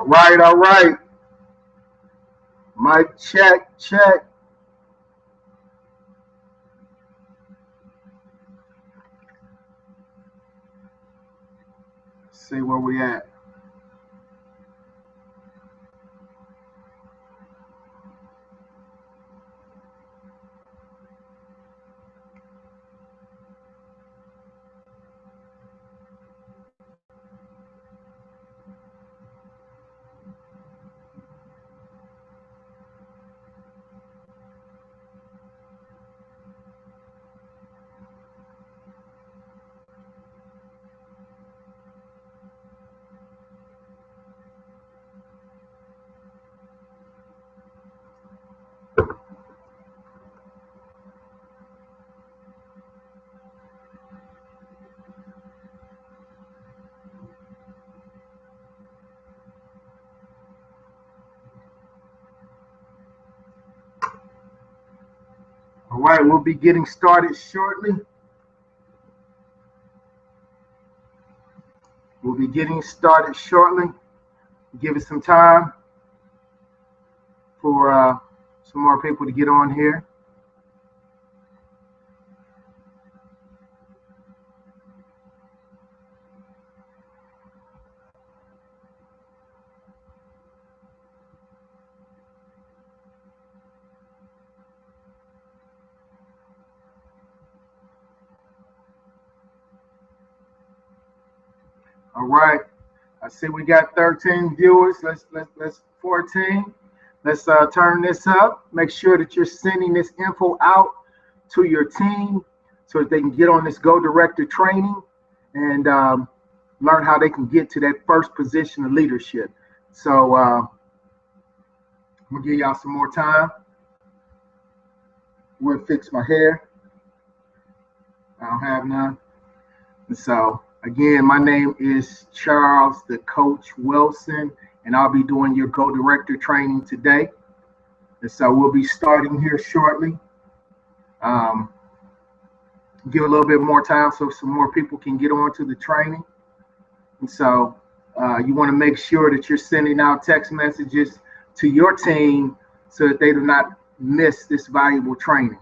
All right. Mic check, check. Let's see where we at. All right, we'll be getting started shortly. Give it some time for some more people to get on here. All right, I see we got 13 viewers. Let's 14. Let's turn this up. Make sure that you're sending this info out to your team so that they can get on this Go Director training and learn how they can get to that first position of leadership. So I'm gonna give y'all some more time. We'll fix my hair. I don't have none. And so again, my name is Charles the Coach Wilson, and I'll be doing your Go Director training today. And so we'll be starting here shortly. Give a little bit more time so some more people can get on to the training. And so you want to make sure that you're sending out text messages to your team so that they do not miss this valuable training.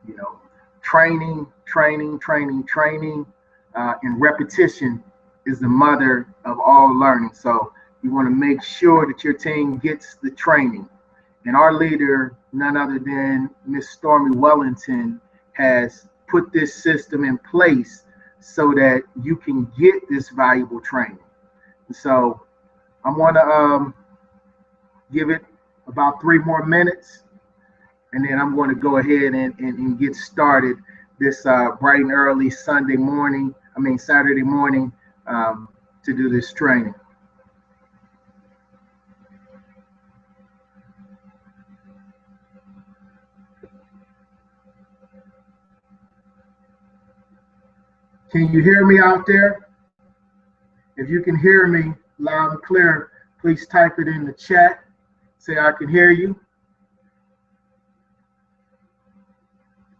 You know, training, and repetition is the mother of all learning. So you want to make sure that your team gets the training. And our leader, none other than Miss Stormy Wellington, has put this system in place so that you can get this valuable training. And so I'm going to give it about 3 more minutes, and then I'm going to go ahead and get started this bright and early Saturday morning to do this training. Can you hear me out there? If you can hear me loud and clear, please type it in the chat. Say I can hear you.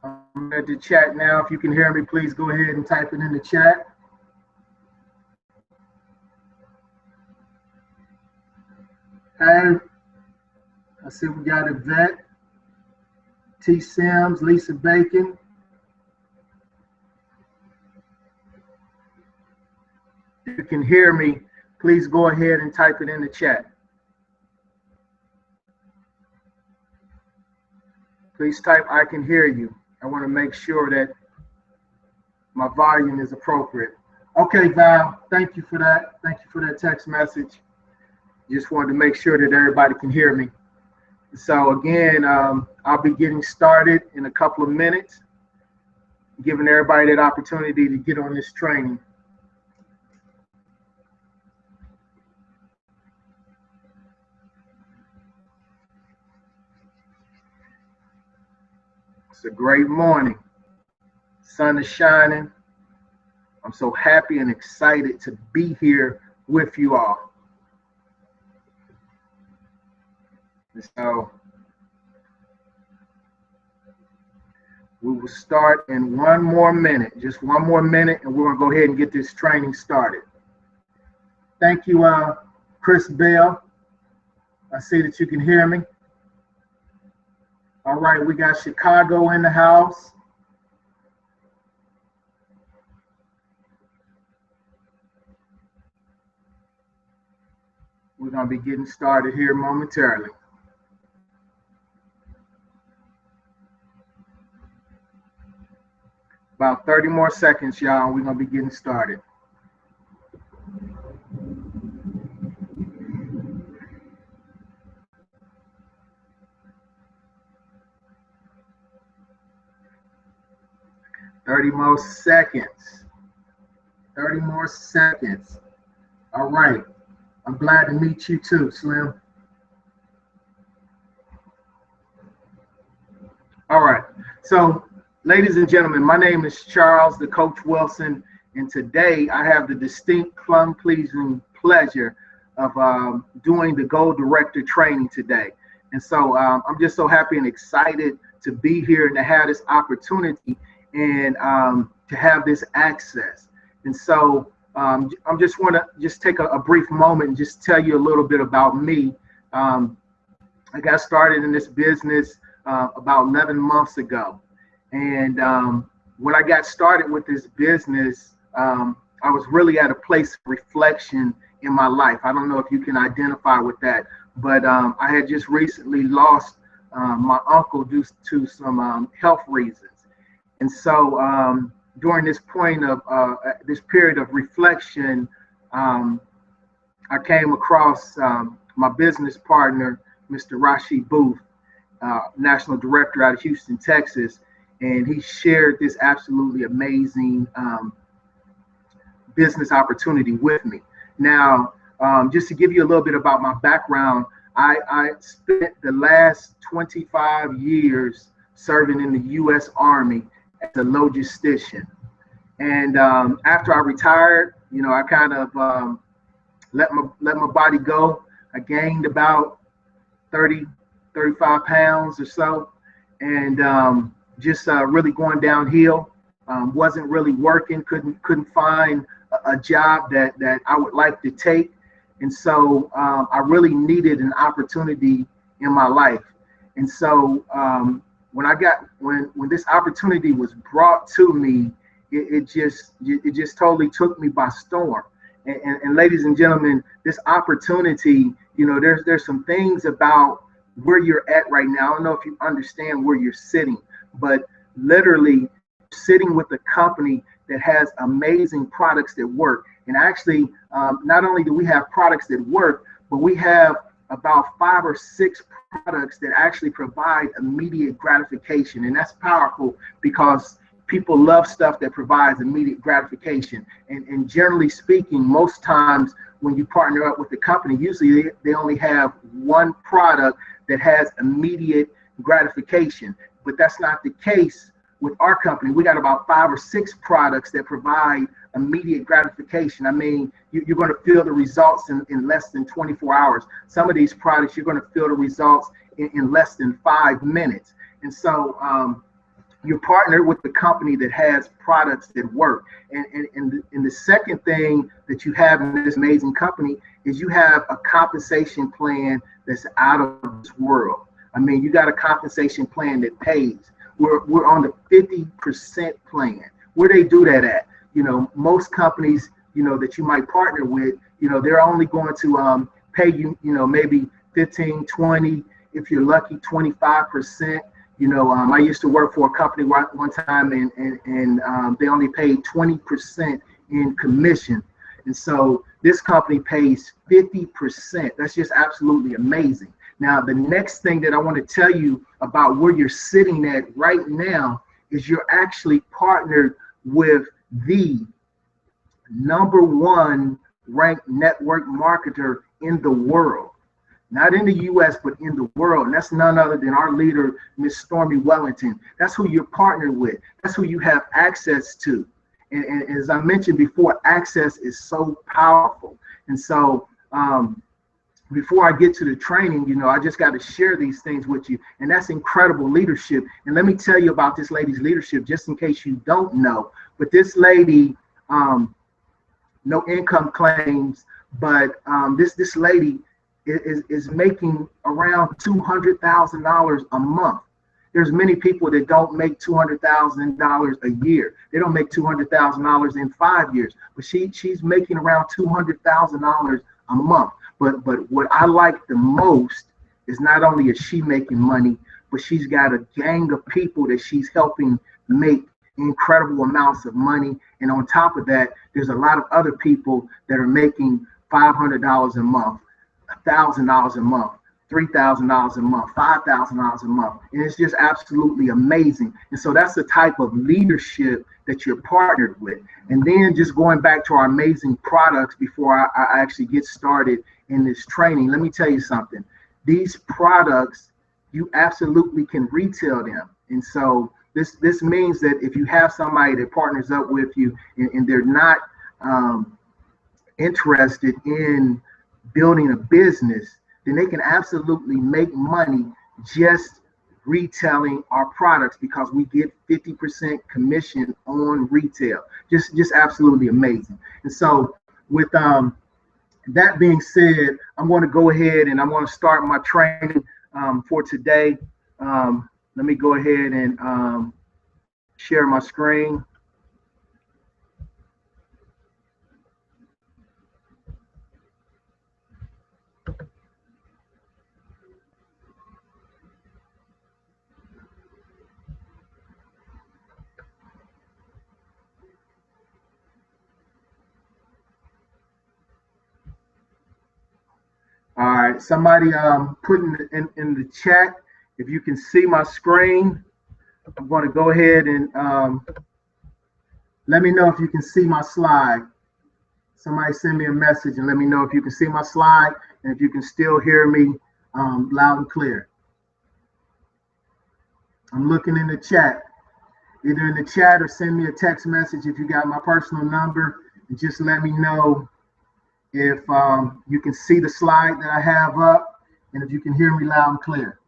I'm at the chat now. If you can hear me, please go ahead and type it in the chat. Hey, I see we got Yvette, T. Sims, Lisa Bacon. If you can hear me, please go ahead and type it in the chat. Please type I can hear you. I want to make sure that my volume is appropriate. Okay, Val, thank you for that. Thank you for that text message. Just wanted to make sure that everybody can hear me. So again, I'll be getting started in a couple of minutes, giving everybody that opportunity to get on this training. It's a great morning. Sun is shining. I'm so happy and excited to be here with you all. And so we will start in 1 more minute, just 1 more minute, and we're going to go ahead and get this training started. Thank you, Chris Bell. I see that you can hear me. All right, we got Chicago in the house. We're going to be getting started here momentarily. About 30 more seconds, y'all, and we're going to be getting started. Thirty more seconds. 30 more seconds. All right. I'm glad to meet you too, Slim. All right. So, ladies and gentlemen, my name is Charles, the Coach Wilson, and today I have the distinct, pleasing pleasure of doing the Goal Director training today. And so I'm just so happy and excited to be here and to have this opportunity and to have this access. And so I'm just want to just take a brief moment and just tell you a little bit about me. I got started in this business about 11 months ago. And when I got started with this business, I was really at a place of reflection in my life. I don't know if you can identify with that, but I had just recently lost my uncle due to some health reasons. And so during this point of this period of reflection, I came across my business partner, Mr. Rashid Booth, National Director out of Houston, Texas, and he shared this absolutely amazing business opportunity with me. Now, just to give you a little bit about my background, I spent the last 25 years serving in the U.S. Army as a logistician. And after I retired, you know, I kind of let my body go. I gained about 35 pounds or so, and just really going downhill. Wasn't really working. Couldn't find a job that I would like to take, and so I really needed an opportunity in my life. And so when this opportunity was brought to me, it just totally took me by storm. And ladies and gentlemen, this opportunity, you know, there's some things about where you're at right now. I don't know if you understand where you're sitting, but literally sitting with a company that has amazing products that work. And actually, not only do we have products that work, but we have about 5 or 6 products that actually provide immediate gratification. And that's powerful because people love stuff that provides immediate gratification. And generally speaking, most times when you partner up with the company, usually they only have one product that has immediate gratification. But that's not the case with our company. We got about 5 or 6 products that provide immediate gratification. I mean, you're going to feel the results in less than 24 hours. Some of these products, you're going to feel the results in less than 5 minutes. And so you're partnered with the company that has products that work. And the second thing that you have in this amazing company is you have a compensation plan that's out of this world. I mean, you got a compensation plan that pays. We're on the 50% plan. Where they do that at? You know, most companies, you know, that you might partner with, you know, they're only going to pay you, you know, maybe 15, 20, if you're lucky, 25%. You know, I used to work for a company one time, and they only paid 20% in commission. And so this company pays 50%. That's just absolutely amazing. Now, the next thing that I want to tell you about where you're sitting at right now is you're actually partnered with the #1 ranked network marketer in the world. Not in the U.S., but in the world. And that's none other than our leader, Miss Stormy Wellington. That's who you're partnered with. That's who you have access to. And as I mentioned before, access is so powerful. And so before I get to the training, you know, I just got to share these things with you. And that's incredible leadership. And let me tell you about this lady's leadership, just in case you don't know. But this lady, no income claims, But this lady is making around $200,000 a month. There's many people that don't make $200,000 a year. They don't make $200,000 in 5 years, but she's making around $200,000 a month. But what I like the most is not only is she making money, but she's got a gang of people that she's helping make incredible amounts of money. And on top of that, there's a lot of other people that are making $500 a month, $1,000 a month, $3,000 a month, $5,000 a month. And it's just absolutely amazing. And so that's the type of leadership that you're partnered with. And then just going back to our amazing products before I actually get started in this training, let me tell you something. These products, you absolutely can retail them. And so this means that if you have somebody that partners up with you and they're not interested in building a business, then they can absolutely make money just retailing our products, because we get 50% commission on retail. Just absolutely amazing. And so with that being said, I'm going to go ahead and I'm going to start my training for today. Let me go ahead and share my screen. All right, somebody put in the chat if you can see my screen. I'm going to go ahead and let me know if you can see my slide. Somebody send me a message and let me know if you can see my slide and if you can still hear me loud and clear. I'm looking in the chat, either in the chat or send me a text message if you got my personal number, and just let me know if you can see the slide that I have up and if you can hear me loud and clear.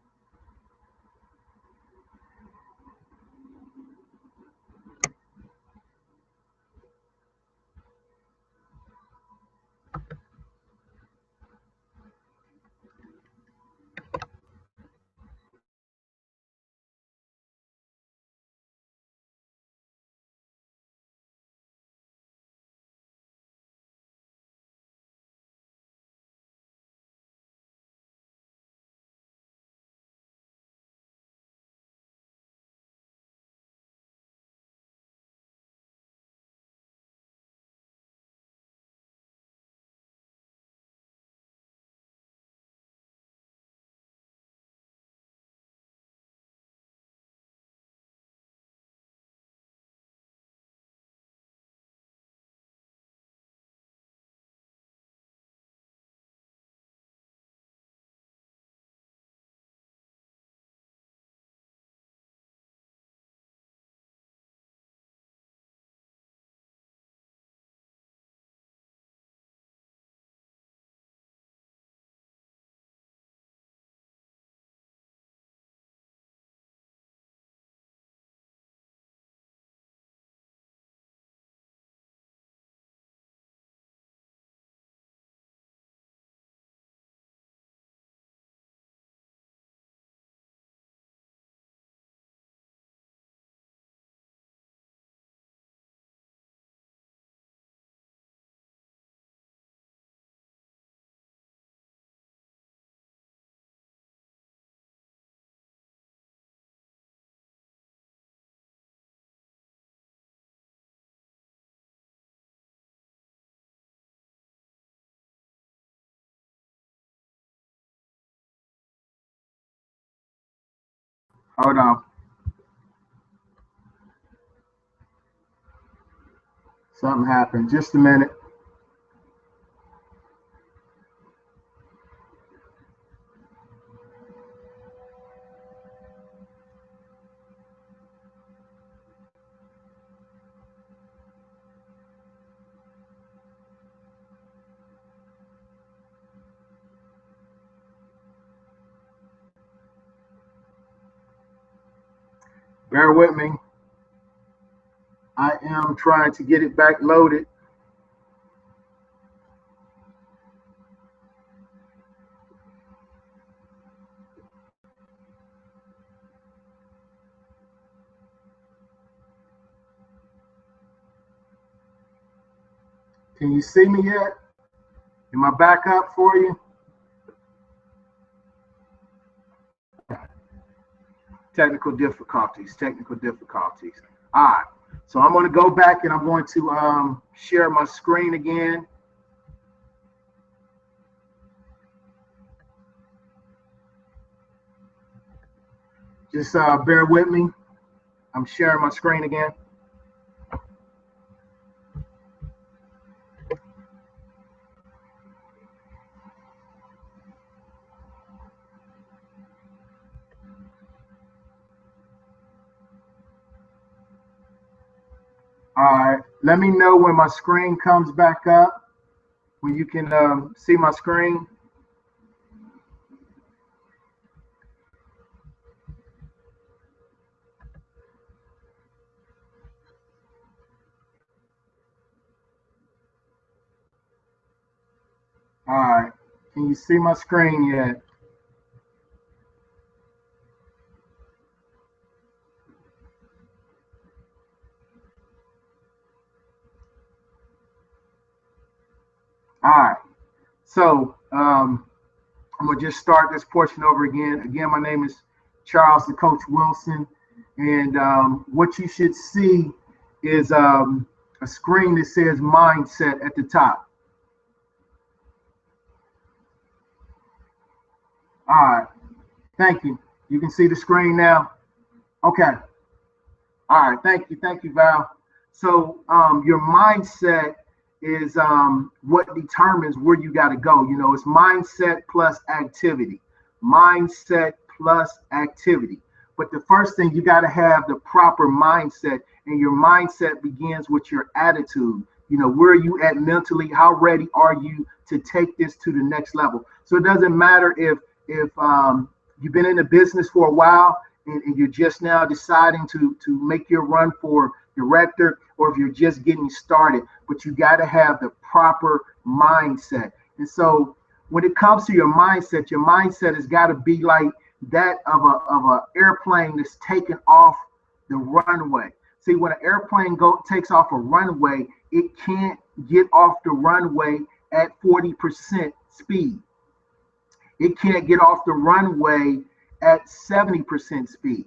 Hold on. Something happened. Just a minute. Bear with me. I am trying to get it back loaded. Can you see me yet? Am I back up for you? Technical difficulties. All right, so I'm going to go back and I'm going to share my screen again. Just bear with me. I'm sharing my screen again. All right, let me know when my screen comes back up, when you can see my screen. All right, can you see my screen yet? All right, so I'm gonna just start this portion over again. Again, my name is Charles the Coach Wilson, and what you should see is a screen that says mindset at the top. All right, thank you. You can see the screen now. Okay. All right, thank you, Val. So your mindset is what determines where you got to go. You know, it's mindset plus activity. Mindset plus activity. But the first thing, you got to have the proper mindset, and your mindset begins with your attitude. You know, where are you at mentally? How ready are you to take this to the next level? So it doesn't matter if you've been in the business for a while and you're just now deciding to make your run for director, or if you're just getting started, but you got to have the proper mindset. And so when it comes to your mindset has got to be like that of a airplane that's taken off the runway. See, when an airplane takes off a runway, it can't get off the runway at 40% speed. It can't get off the runway at 70% speed.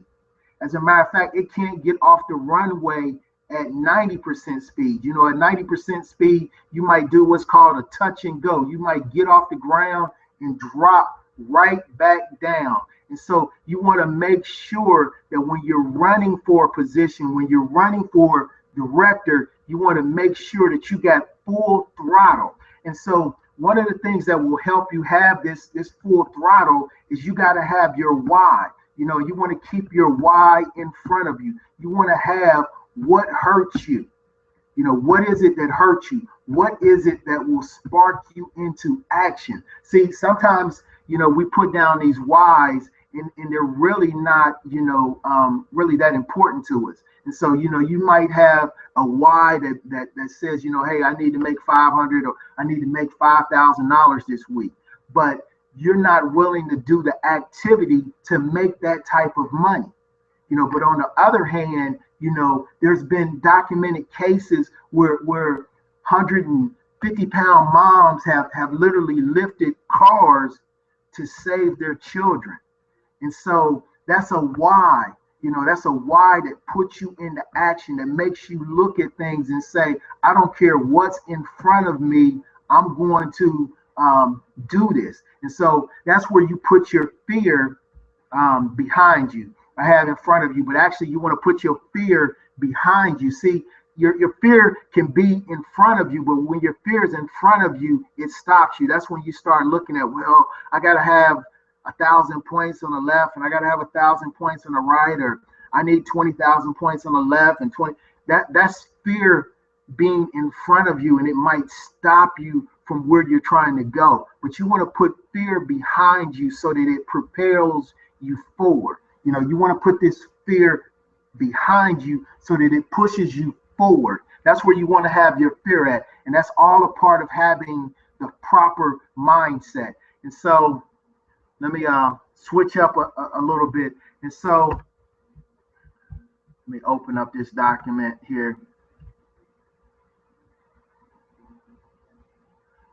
As a matter of fact, it can't get off the runway at 90% speed. You know, at 90% speed, you might do what's called a touch and go. You might get off the ground and drop right back down. And so you want to make sure that when you're running for a position, when you're running for director, you want to make sure that you got full throttle. And so one of the things that will help you have this full throttle is you got to have your why. You know, you want to keep your why in front of you. You want to have what hurts you. You know, what is it that hurts you? What is it that will spark you into action? See, sometimes, you know, we put down these whys and they're really not, you know, really that important to us. And so, you know, you might have a why that says, you know, hey, I need to make 500 or I need to make $5,000 this week. But you're not willing to do the activity to make that type of money. You know, but on the other hand, you know, there's been documented cases where 150-pound moms have literally lifted cars to save their children. And so that's a why, you know, that's a why that puts you into action, that makes you look at things and say, I don't care what's in front of me, I'm going to do this. And so that's where you put your fear behind you. I have in front of you, but actually you want to put your fear behind you. See, your fear can be in front of you, but when your fear is in front of you, it stops you. That's when you start looking at, well, I got to have 1,000 points on the left and I got to have 1,000 points on the right, or I need 20,000 points on the left and 20. That's fear being in front of you, and it might stop you from where you're trying to go. But you want to put fear behind you so that it propels you forward. You know, you want to put this fear behind you so that it pushes you forward. That's where you want to have your fear at. And that's all a part of having the proper mindset. And so let me switch up a little bit. And so let me open up this document here.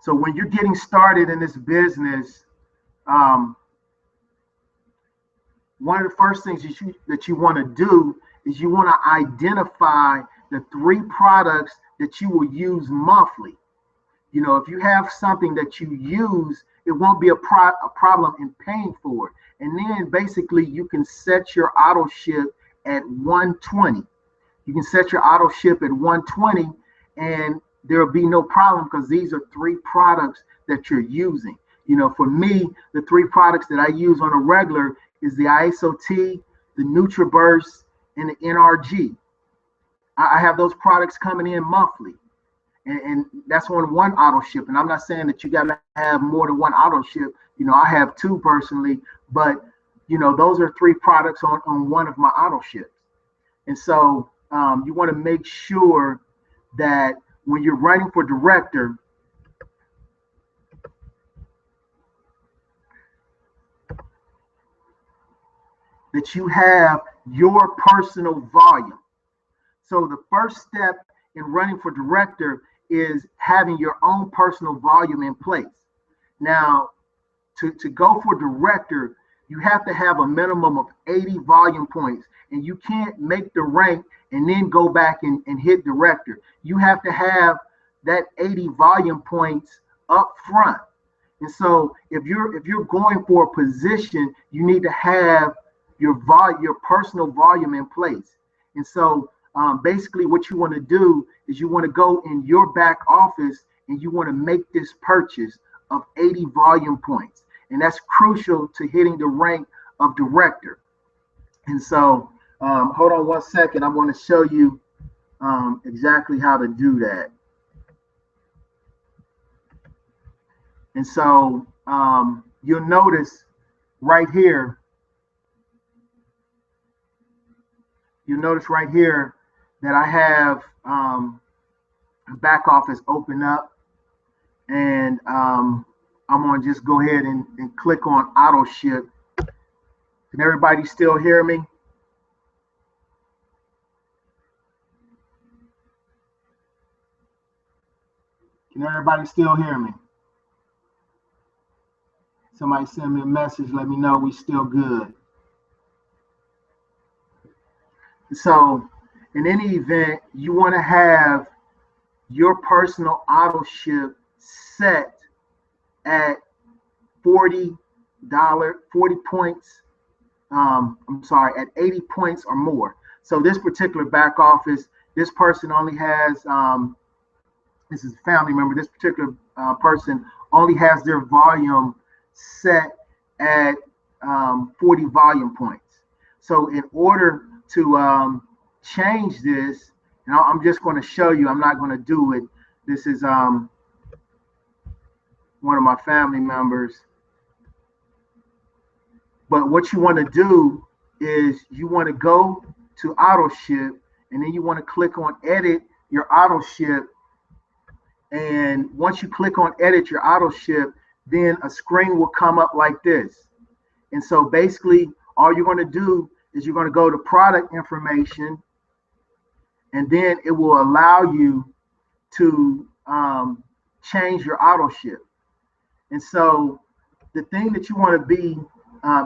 So when you're getting started in this business, one of the first things that you want to do is you want to identify the 3 products that you will use monthly. You know, if you have something that you use, it won't be a problem in paying for it. And then basically you can set your auto ship at 120. You can set your auto ship at 120 and there will be no problem because these are 3 products that you're using. You know, for me, the 3 products that I use on a regular is the ISOT, the NutriBurst, and the NRG. I have those products coming in monthly. And that's on one auto ship. And I'm not saying that you got to have more than one auto ship. You know, I have 2 personally, but, you know, those are 3 products on one of my auto ships. And so you want to make sure that when you're running for director, that you have your personal volume. So the first step in running for director is having your own personal volume in place. Now, to go for director, you have to have a minimum of 80 volume points, and you can't make the rank and then go back and hit director. You have to have that 80 volume points up front. And so if you're going for a position, you need to have your personal volume in place. And so basically what you want to do is you want to go in your back office and you want to make this purchase of 80 volume points. And that's crucial to hitting the rank of director. And so hold on one second. I'm going to show you exactly how to do that. And so you'll notice right here, that I have back office open up, and I'm going to just go ahead and click on auto ship. Can everybody still hear me? Can everybody still hear me? Somebody send me a message, let me know we still good. So in any event, you want to have your personal auto ship set at $40 points. At 80 points or more. So this particular back office, this person only has, this is a family member, this particular person only has their volume set at 40 volume points. So in order to change this, and I'm just going to show you, I'm not going to do it. This is one of my family members. But what you want to do is you want to go to auto ship, and then you want to click on edit your auto ship. And once you click on edit your auto ship, then a screen will come up like this. And so basically all you're going to do is you're going to go to product information, and then it will allow you to change your auto ship. And so the thing that you want to be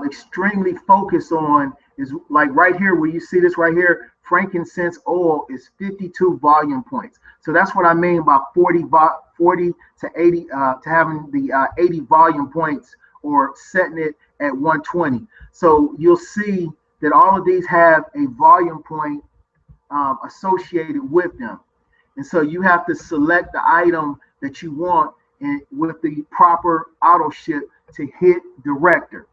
extremely focused on is like right here where you see this right here, frankincense oil is 52 volume points. So that's what I mean by 40 to 80 to having the 80 volume points or setting it at 120. So you'll see that all of these have a volume point associated with them. And so you have to select the item that you want and with the proper auto ship to hit director.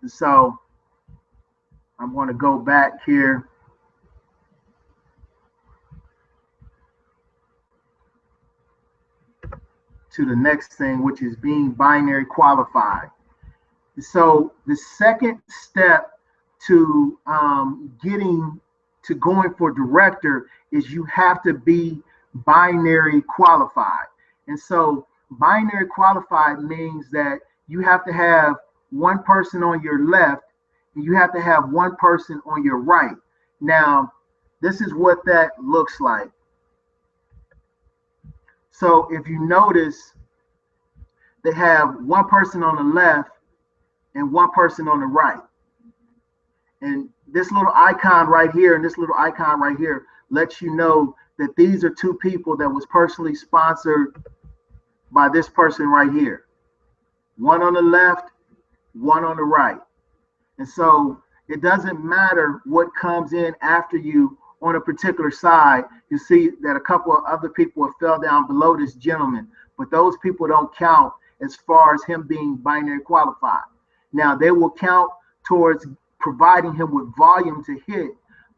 And so I'm going to go back here to the next thing, which is being binary qualified. So the second step to going for director is you have to be binary qualified. And so binary qualified means that you have to have one person on your left and you have to have one person on your right. Now, this is what that looks like. So if you notice, they have one person on the left and one person on the right. And this little icon right here and this little icon right here lets you know that these are two people that was personally sponsored by this person right here. One on the left, one on the right. And so it doesn't matter what comes in after you on a particular side. You see that a couple of other people have fell down below this gentleman, but those people don't count as far as him being binary qualified. Now they will count towards providing him with volume to hit,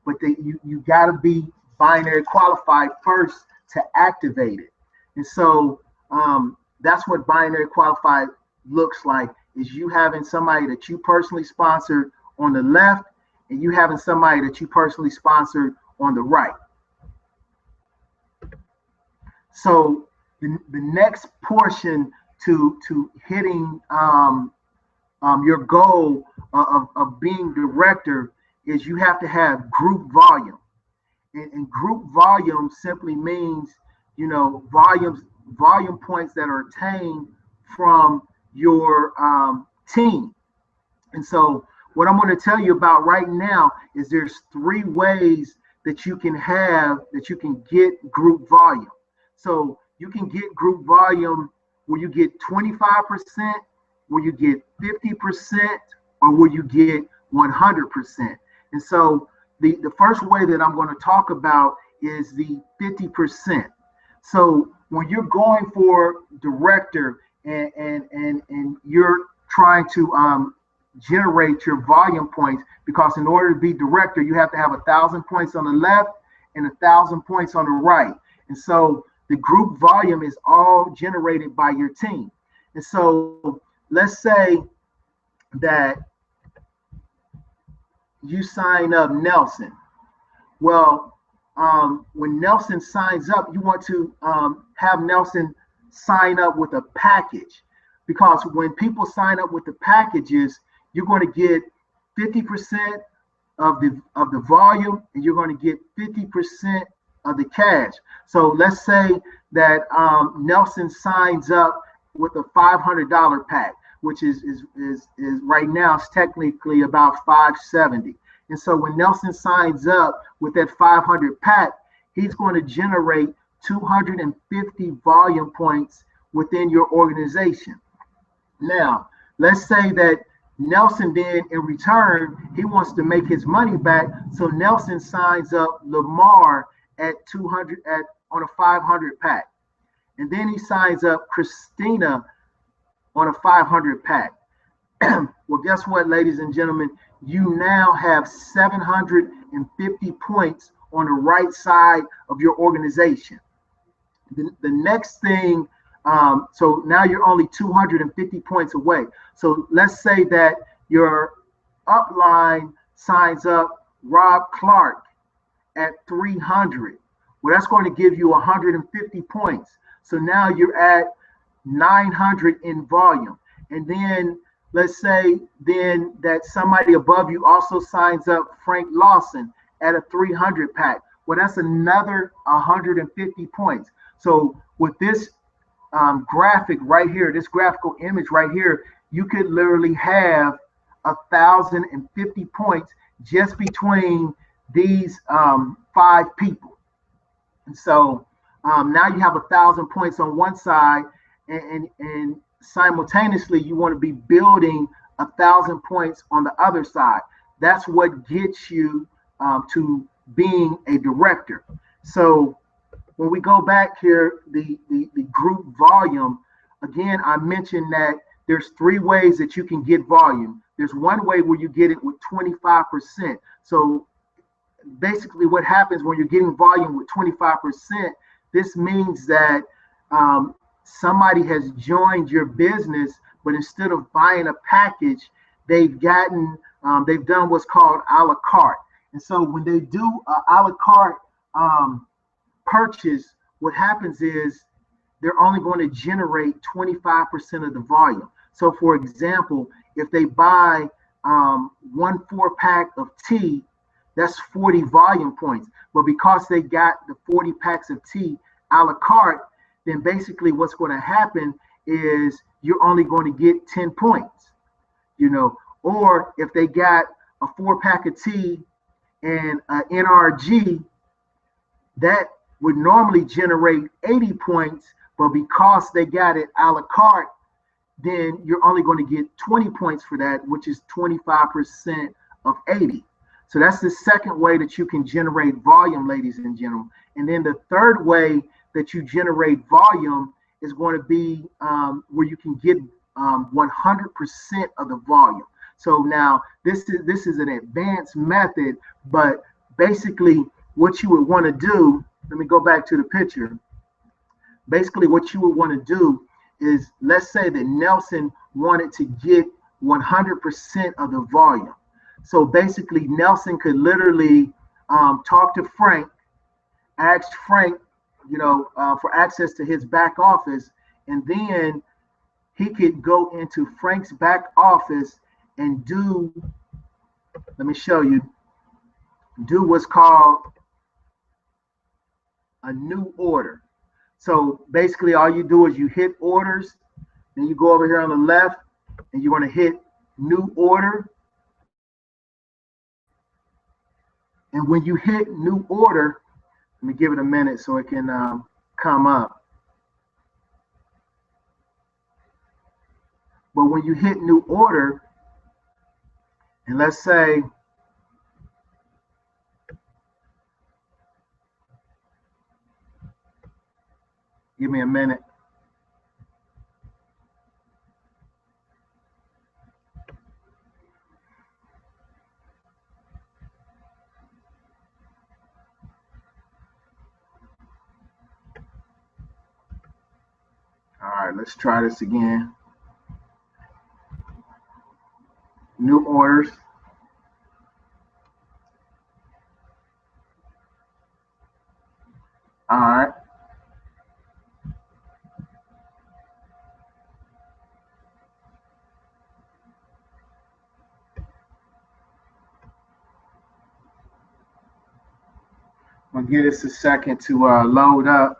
but you got to be binary qualified first to activate it. And so that's what binary qualified looks like, is you having somebody that you personally sponsored on the left and you having somebody that you personally sponsored on the right. So the next portion to hitting your goal of being director is you have to have group volume. And group volume simply means, you know, volume points that are attained from your team. And so what I'm going to tell you about right now is there's 3 ways that you can get group volume. So you can get group volume where you get 25%, where you get 50%, or where you get 100%. And so the first way that I'm going to talk about is the 50%. So when you're going for director and you're trying to generate your volume points, because in order to be director, you have to have 1,000 points on the left and 1,000 points on the right. And so the group volume is all generated by your team. And so let's say that you sign up Nelson. Well, when Nelson signs up, you want to have Nelson sign up with a package, because when people sign up with the packages, you're going to get 50% of the volume, and you're going to get 50% of the cash. So let's say that Nelson signs up with a $500 pack, which is right now it's technically about $570. And so when Nelson signs up with that 500 pack, he's going to generate 250 volume points within your organization. Now, let's say that Nelson then in return, he wants to make his money back. So Nelson signs up Lamar at 200 on a 500 pack. And then he signs up Christina on a 500 pack. Well, guess what, ladies and gentlemen? You now have 750 points on the right side of your organization. The next thing, so now you're only 250 points away. So let's say that your upline signs up Rob Clark at 300. Well, that's going to give you 150 points. So now you're at 900 in volume. And then let's say then that somebody above you also signs up Frank Lawson at a 300 pack. Well, that's another 150 points. So with this graphic right here, this graphical image right here, you could literally have 1,050 points just between these 5 people. And so now you have 1,000 points on one side, and simultaneously you want to be building 1,000 points on the other side. That's what gets you to being a director. So when we go back here, the group volume, again, I mentioned that there's 3 ways that you can get volume. There's one way where you get it with 25%. So basically what happens when you're getting volume with 25%, this means that somebody has joined your business, but instead of buying a package, they've done what's called a la carte. And so when they do a la carte purchase, what happens is they're only going to generate 25% of the volume. So for example, if they buy 1 4-pack of tea, that's 40 volume points. But because they got the 40 packs of tea a la carte, then basically what's going to happen is you're only going to get 10 points, or if they got a 4-pack of tea and an NRG, that would normally generate 80 points, but because they got it a la carte, then you're only going to get 20 points for that, which is 25% of 80. So that's the second way that you can generate volume, ladies and gentlemen. And then the third way that you generate volume is going to be where you can get 100% of the volume. So now this is an advanced method, but basically what you would want to do, let me go back to the picture. Basically what you would want to do is, let's say that Nelson wanted to get 100% of the volume. So basically Nelson could literally talk to Frank, ask Frank, for access to his back office, and then he could go into Frank's back office and do, let me show you, do what's called a new order. So basically all you do is you hit orders, then you go over here on the left and you're going to hit new order. And when you hit new order, let me give it a minute so it can come up. But when you hit new order, and let's say give me a minute. All right, let's try this again. New orders. All right. I'm gonna give this a second to load up.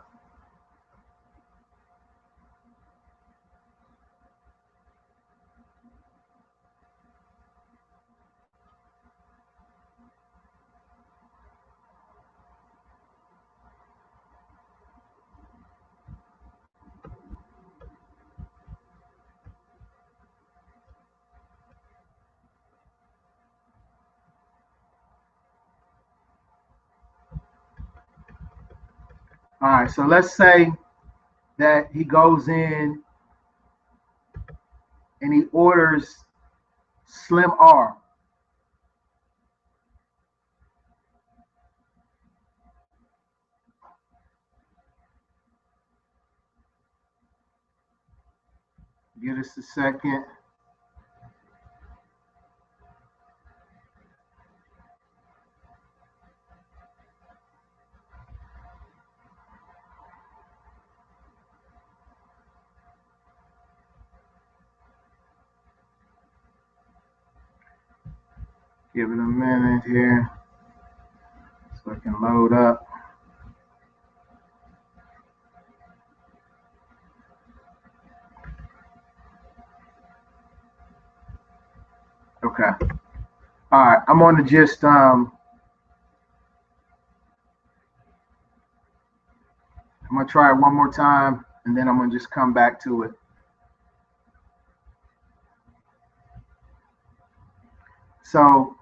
All right, so let's say that he goes in and he orders Slim R. Give us a second. Give it a minute here so I can load up. Okay. All right, I'm going to just I'm going to try it one more time, and then I'm going to just come back to it. So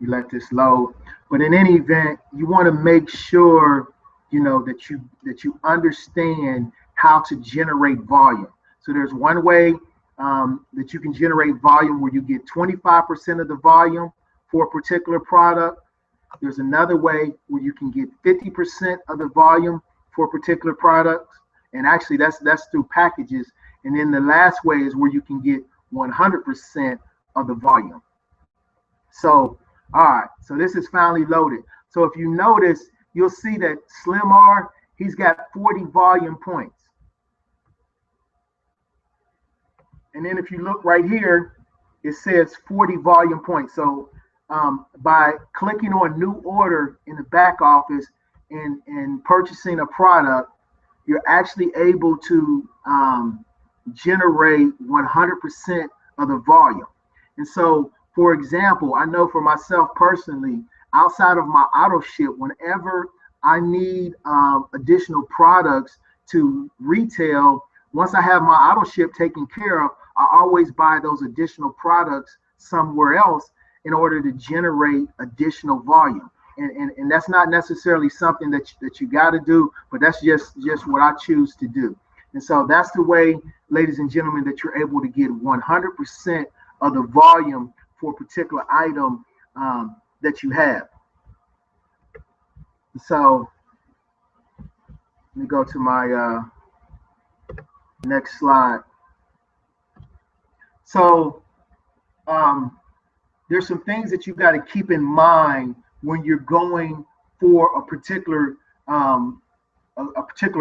you let this load, but in any event, you want to make sure that you understand how to generate volume. So there's one way that you can generate volume where you get 25% of the volume for a particular product. There's another way where you can get 50% of the volume for a particular product, and actually that's through packages. And then the last way is where you can get 100% of the volume. So all right, so this is finally loaded. So if you notice, you'll see that Slim R, he's got 40 volume points. And then if you look right here, it says 40 volume points. So by clicking on new order in the back office and purchasing a product, you're actually able to generate 100% of the volume. And so, for example, I know for myself personally, outside of my auto ship, whenever I need additional products to retail, once I have my auto ship taken care of, I always buy those additional products somewhere else in order to generate additional volume. And that's not necessarily something that you got to do, but that's just what I choose to do. And so that's the way, ladies and gentlemen, that you're able to get 100% of the volume for a particular item that you have. So let me go to my next slide. So there's some things that you got to keep in mind when you're going for a particular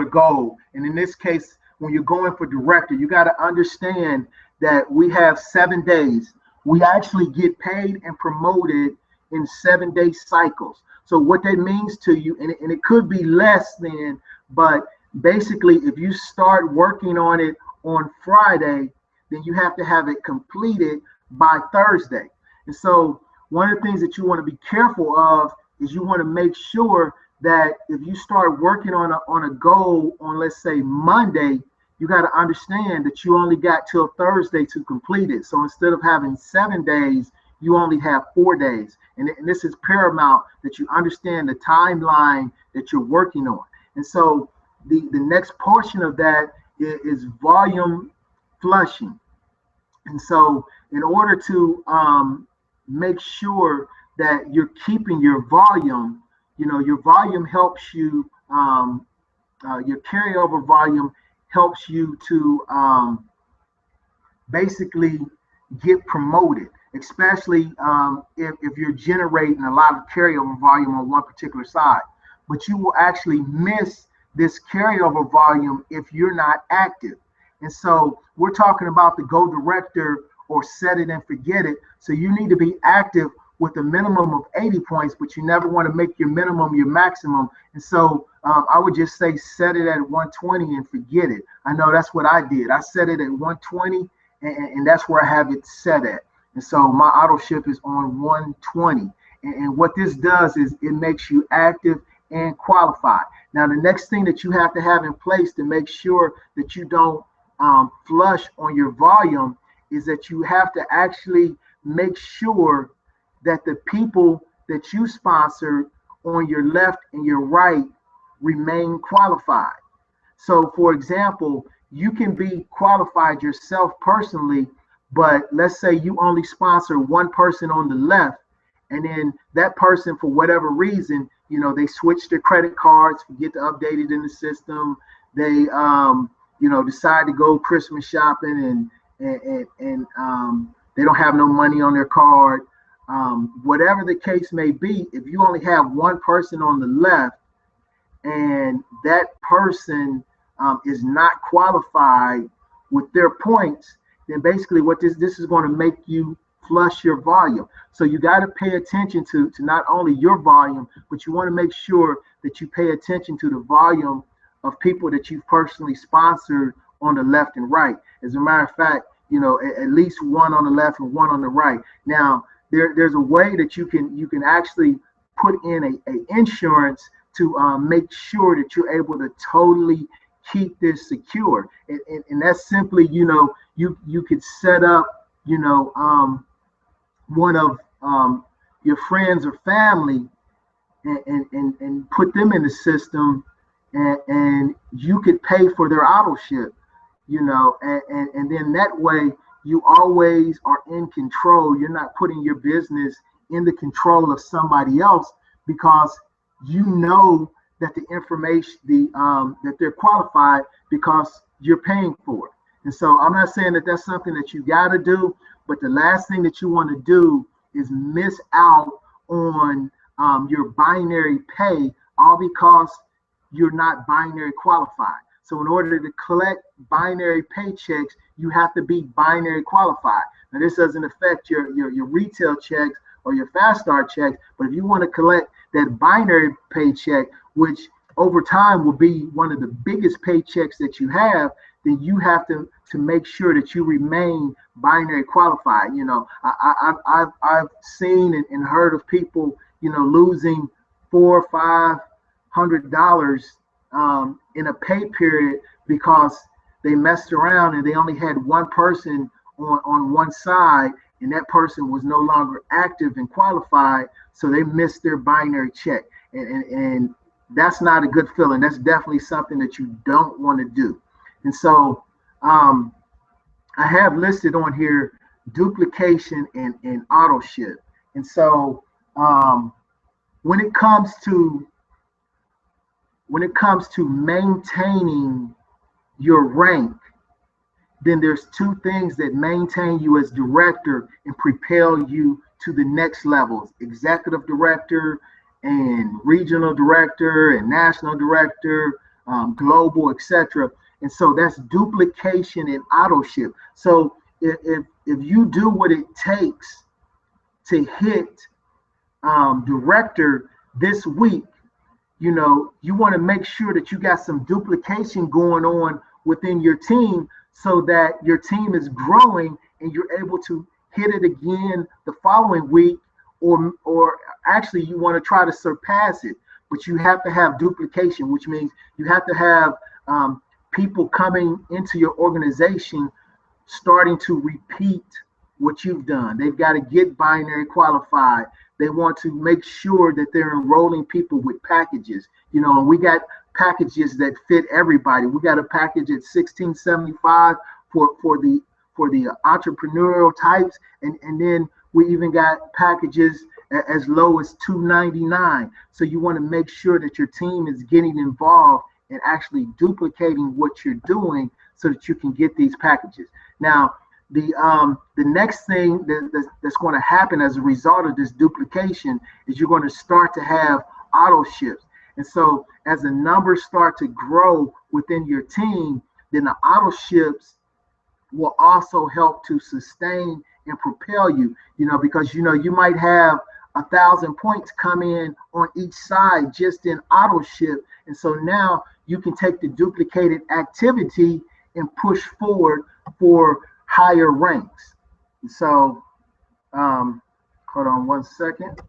goal. And in this case, when you're going for director, you got to understand that we have 7 days. We actually get paid and promoted in 7-day cycles. So what that means to you, and it could be less than, but basically if you start working on it on Friday, then you have to have it completed by Thursday. And so one of the things that you want to be careful of is you want to make sure that if you start working on a goal on, let's say, Monday, you got to understand that you only got till Thursday to complete it. So instead of having 7 days, you only have 4 days. And this is paramount that you understand the timeline that you're working on. And so the next portion of that is volume flushing. And so in order to make sure that you're keeping your volume, your volume helps you, your carryover volume helps you to basically get promoted, especially if you're generating a lot of carryover volume on one particular side. But you will actually miss this carryover volume if you're not active. And so we're talking about the go director or set it and forget it. So you need to be active with a minimum of 80 points, but you never want to make your minimum your maximum. And so I would just say set it at 120 and forget it. I know that's what I did. I set it at 120 and that's where I have it set at. And so my auto ship is on 120. And what this does is it makes you active and qualified. Now, the next thing that you have to have in place to make sure that you don't flush on your volume is that you have to actually make sure that the people that you sponsor on your left and your right remain qualified. So, for example, you can be qualified yourself personally, but let's say you only sponsor one person on the left, and then that person, for whatever reason, they switch their credit cards, forget to update it in the system. They, decide to go Christmas shopping and they don't have no money on their card. Whatever the case may be, if you only have one person on the left and that person is not qualified with their points, then basically what this is going to make you flush your volume. So you got to pay attention to not only your volume, but you want to make sure that you pay attention to the volume of people that you've personally sponsored on the left and right. As a matter of fact, at least one on the left and one on the right. Now, there's a way that you can actually put in a insurance to make sure that you're able to totally keep this secure. And that's simply, you could set up, one of your friends or family and put them in the system, and you could pay for their auto ship, and then that way you always are in control. You're not putting your business in the control of somebody else, because you know that the information, that they're qualified because you're paying for it. And so I'm not saying that that's something that you got to do, but the last thing that you want to do is miss out on your binary pay, all because you're not binary qualified. So in order to collect binary paychecks, you have to be binary qualified. Now, this doesn't affect your retail checks or your fast start checks, but if you want to collect that binary paycheck, which over time will be one of the biggest paychecks that you have, then you have to make sure that you remain binary qualified. You know, I've seen and heard of people, you know, losing $400-500 in a pay period because they messed around and they only had one person on one side, and that person was no longer active and qualified, so they missed their binary check. And that's not a good feeling. That's definitely something that you don't want to do. And so I have listed on here duplication and auto ship. And so when it comes to maintaining your rank, then there's two things that maintain you as director and propel you to the next levels: executive director and regional director and national director, global, etc. And so that's duplication and auto ship. So if you do what it takes to hit director this week, you know, you want to make sure that you got some duplication going on within your team so that your team is growing and you're able to hit it again the following week, or actually you want to try to surpass it. But you have to have duplication, which means you have to have people coming into your organization starting to repeat what you've done. They've got to get binary qualified. They want to make sure that they're enrolling people with packages. You know, and we got packages that fit everybody. We got a package at $16.75 for the entrepreneurial types, and then we even got packages as low as $2.99. So you want to make sure that your team is getting involved and actually duplicating what you're doing so that you can get these packages. Now, the next thing that's going to happen as a result of this duplication is you're going to start to have auto ships. And so as the numbers start to grow within your team, then the auto ships will also help to sustain and propel you, you know, because, you know, you might have 1,000 points come in on each side just in auto ship. And so now you can take the duplicated activity and push forward for higher ranks. So hold on one second.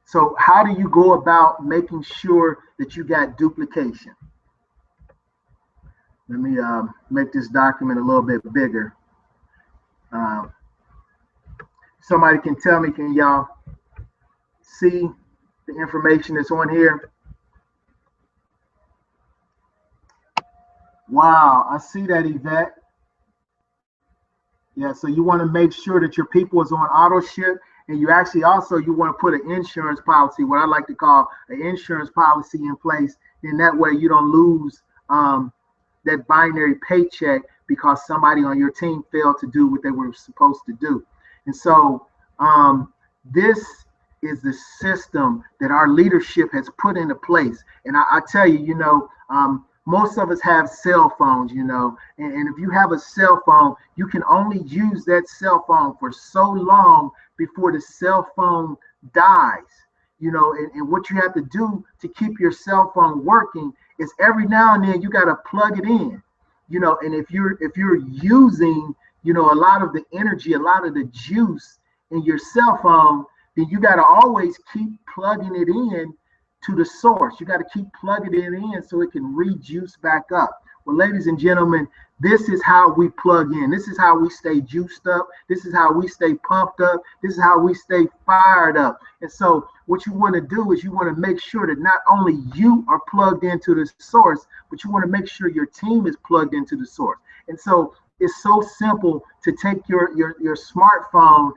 So how do you go about making sure that you got duplication? Let me make this document a little bit bigger. Somebody can tell me, can y'all see the information that's on here? Wow, I see that, Yvette. Yeah, so you want to make sure that your people is on auto ship, and you actually also, you want to put an insurance policy, what I like to call an insurance policy in place. And that way you don't lose that binary paycheck because somebody on your team failed to do what they were supposed to do. And so this is the system that our leadership has put into place. And I tell you, you know, most of us have cell phones, you know, and if you have a cell phone, you can only use that cell phone for so long before the cell phone dies, you know, and what you have to do to keep your cell phone working is every now and then you got to plug it in, you know, and if you're using, you know, a lot of the energy, a lot of the juice in your cell phone, then you got to always keep plugging it in to the source. You got to keep plugging it in so it can rejuice back up. Well, ladies and gentlemen, this is how we plug in. This is how we stay juiced up. This is how we stay pumped up. This is how we stay fired up. And so what you want to do is you want to make sure that not only you are plugged into the source, but you want to make sure your team is plugged into the source. And so it's so simple to take your smartphone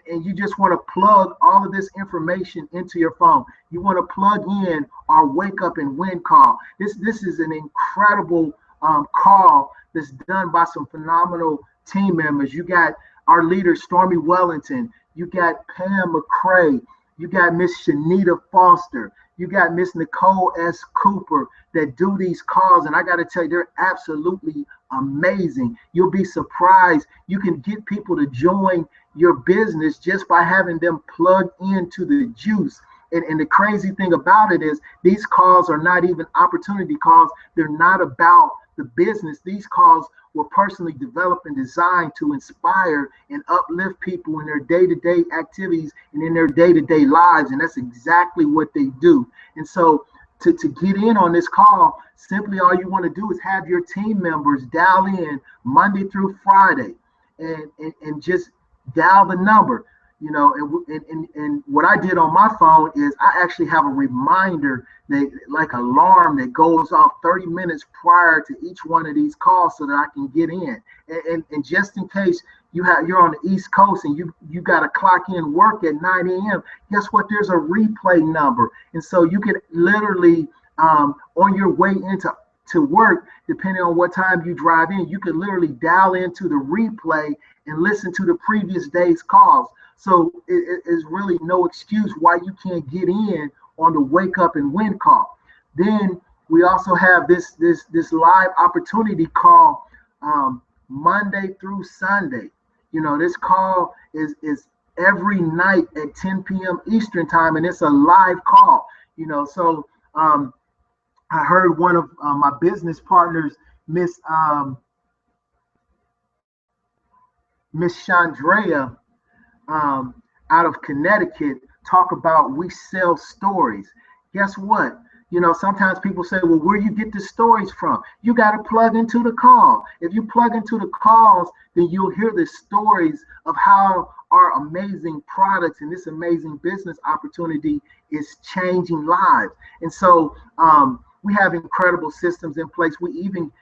and you just want to plug all of this information into your phone. You want to plug in our wake up and win call. This is an incredible call that's done by some phenomenal team members. You got our leader, Stormy Wellington. You got Pam McCrae. You got Miss Shanita Foster. You got Miss Nicole S. Cooper that do these calls, and I got to tell you, they're absolutely amazing. You'll be surprised. You can get people to join your business just by having them plug into the juice. And the crazy thing about it is these calls are not even opportunity calls. They're not about the business. These calls were personally developed and designed to inspire and uplift people in their day-to-day activities and in their day-to-day lives. And that's exactly what they do. And so to get in on this call, simply all you want to do is have your team members dial in Monday through Friday and just dial the number. And what I did on my phone is I actually have a reminder that, like, alarm that goes off 30 minutes prior to each one of these calls so that I can get in. And just in case you're on the East Coast and you got to clock in work at 9 a.m., guess what? There's a replay number. And so you can literally, on your way into work, depending on what time you drive in, you can literally dial into the replay and listen to the previous day's calls. So it is really no excuse why you can't get in on the wake up and win call. Then we also have this live opportunity call Monday through Sunday. This call is every night at 10 p.m. Eastern time, and it's a live call. So I heard one of my business partners, Miss Chandrea, out of Connecticut, talk about we sell stories. Guess what? Sometimes people say, well, where you get the stories from? You got to plug into the call. If you plug into the calls, then you'll hear the stories of how our amazing products and this amazing business opportunity is changing lives. And so we have incredible systems in place. We even,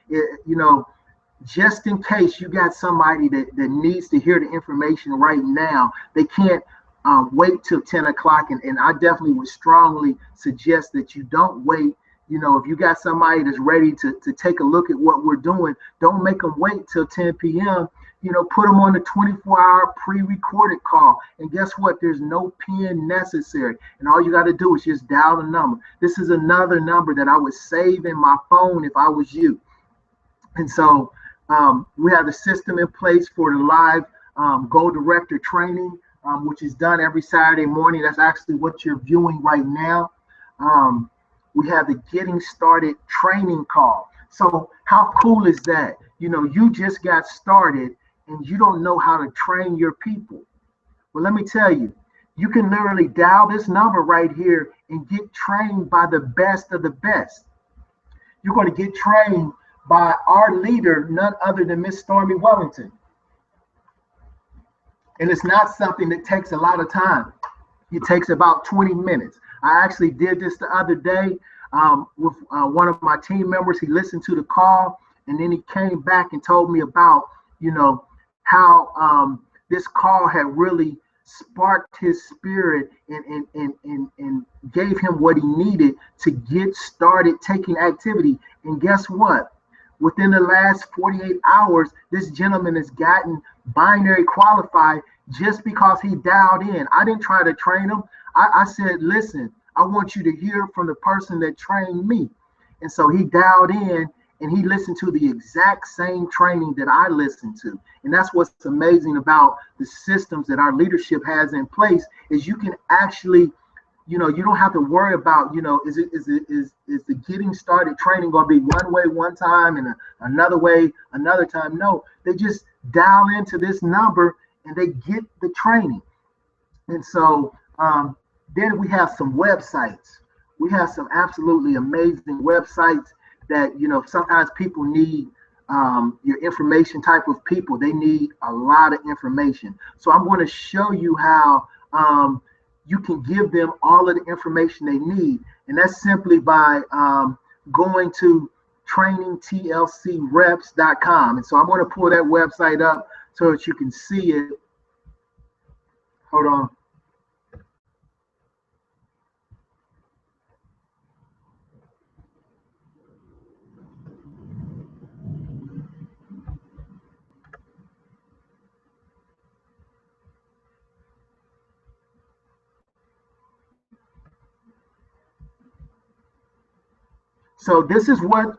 just in case you got somebody that needs to hear the information right now, they can't wait till 10 o'clock. And I definitely would strongly suggest that you don't wait. If you got somebody that's ready to take a look at what we're doing, don't make them wait till 10 p.m. Put them on a 24-hour pre-recorded call. And guess what? There's no PIN necessary. And all you got to do is just dial the number. This is another number that I would save in my phone if I was you. And so we have a system in place for the live Go Director training, which is done every Saturday morning. That's actually what you're viewing right now. We have the Getting Started training call. So how cool is that? You just got started and you don't know how to train your people. Well, let me tell you, you can literally dial this number right here and get trained by the best of the best. You're going to get trained by our leader, none other than Miss Stormy Wellington. And it's not something that takes a lot of time. It takes about 20 minutes. I actually did this the other day with one of my team members. He listened to the call and then he came back and told me about, how this call had really sparked his spirit and gave him what he needed to get started taking activity. And guess what? Within the last 48 hours, this gentleman has gotten binary qualified just because he dialed in. I didn't try to train him. I said, listen, I want you to hear from the person that trained me. And so he dialed in and he listened to the exact same training that I listened to. And that's what's amazing about the systems that our leadership has in place is you can actually, you don't have to worry about, is the Getting Started training going to be one way one time and another way another time? No, they just dial into this number and they get the training. And so then we have some websites. We have some absolutely amazing websites that, sometimes people need your information type of people. They need a lot of information. So I'm going to show you how you can give them all of the information they need. And that's simply by going to trainingtlcreps.com. And so I'm going to pull that website up so that you can see it. Hold on. So this is what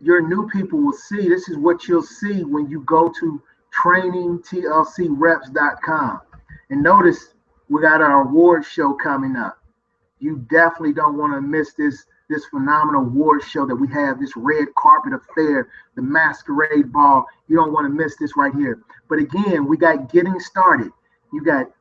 your new people will see. This is what you'll see when you go to trainingtlcreps.com. And notice we got our award show coming up. You definitely don't want to miss this phenomenal award show that we have, this red carpet affair, the masquerade ball. You don't want to miss this right here. But again, we got getting started. You got